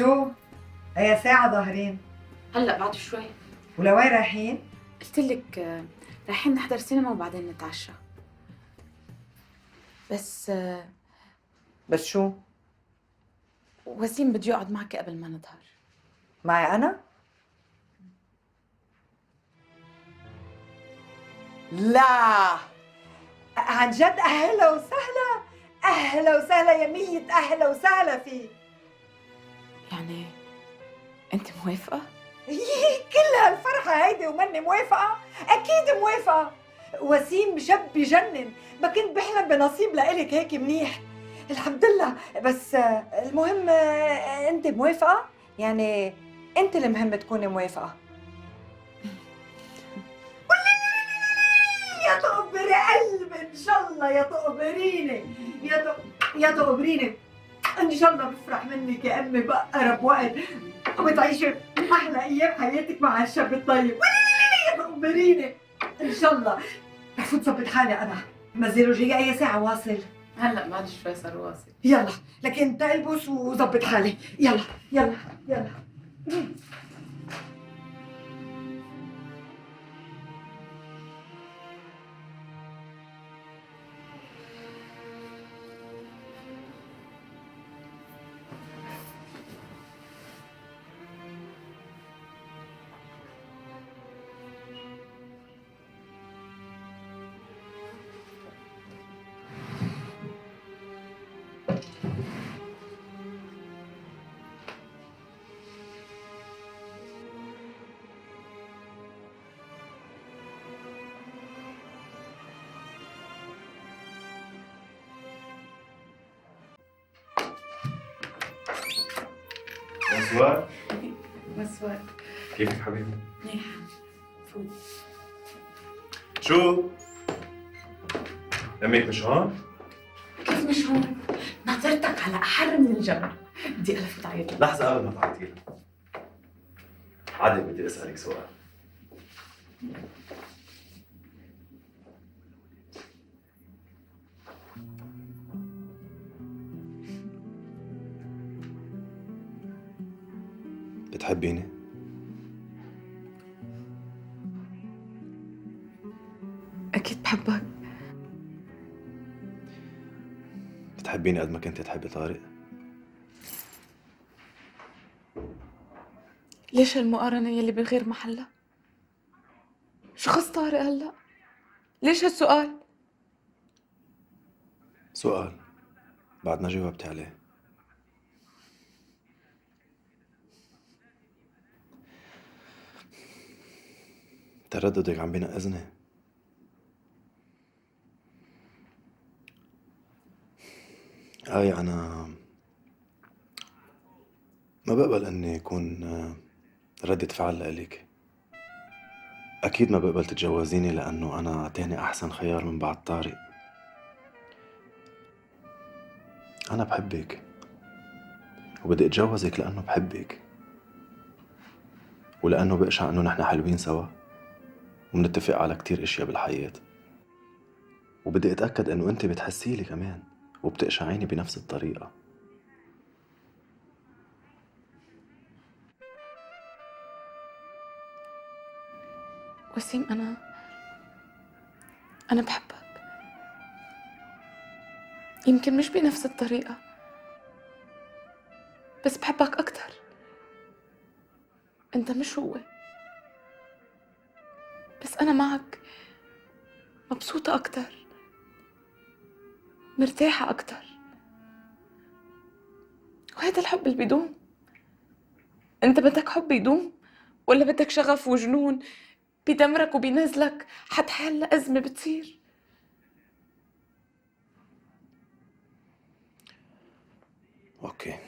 شو؟ أي ساعة ظاهرين؟ هلا بعد شوي. ولوين رايحين؟ قلت لك رايحين نحضر سينما وبعدين نتعشى. بس شو؟ وسيم بده يقعد معك قبل ما نظهر. معي أنا؟ لا عن جد أهلا وسهلا، أهلا وسهلا يا مية، أهلا وسهلا فيك. يعني أنت موافقة؟ كل هالفرحة هيدي وماني موافقة؟ أكيد موافقة. وسيم شاب بجنن، ما كنت بحلم بنصيب لإلك هيك منيح. الحمد لله. بس المهم أنت موافقة؟ يعني أنت المهم تكوني موافقة. يا تقبري قلبي ان شاء الله، يا تقبريني، يا تقبريني ان شاء الله. بفرح منك يا امي بأقرب وقت وبتعيشي احلى ايام حياتك مع هالشاب الطيب. يا تقبريني ان شاء الله. رح فوت ظبط حالي انا. مازالوا اي ساعه واصل؟ هلا بعد شوي صار واصل. يلا لكن انت البس وظبط حالي. يلا يلا يلا. مسوار، مسواك. كيفك حبيبي؟ منيح. فوت. شو؟ أمك مش هون؟ كيف مش هون؟ ناطرتك على أحر من الجمر. بدي ألفت عيطلك. لحظة قبل ما تعيطي لها. عادي بدي أسألك سؤال. بتحبيني؟ أكيد بحبك. بتحبيني قد ما كنت تحبي طارق؟ ليش هالمقارنة يلي بغير محلها؟ شو خص طارق هلا؟ ليش هالسؤال؟ سؤال بعد ما جاوبتي عليه. ترددك عم بينقذني. أنا ما بقبل إني أكون ردة فعل لإلك. أكيد ما بقبل تتجوزيني لأنه أنا تاني أحسن خيار من بعد طارق. أنا بحبك وبدي أتجوزك لأنه بحبك، ولأنه بقشع إنه نحن حلوين سوا ومنتفق على كتير اشياء بالحياة، وبدي اتأكد انه انت بتحسيلي كمان وبتقشعيني بنفس الطريقة. وسيم، أنا بحبك، يمكن مش بنفس الطريقة، بس بحبك أكتر. أنت مش هو، بس أنا معك مبسوطة أكتر، مرتاحة أكتر، وهذا الحب اللي بيدوم. أنت بدك حب يدوم ولا بدك شغف وجنون بيدمرك وبينزلك حتى حل أزمة بتصير؟ اوكي،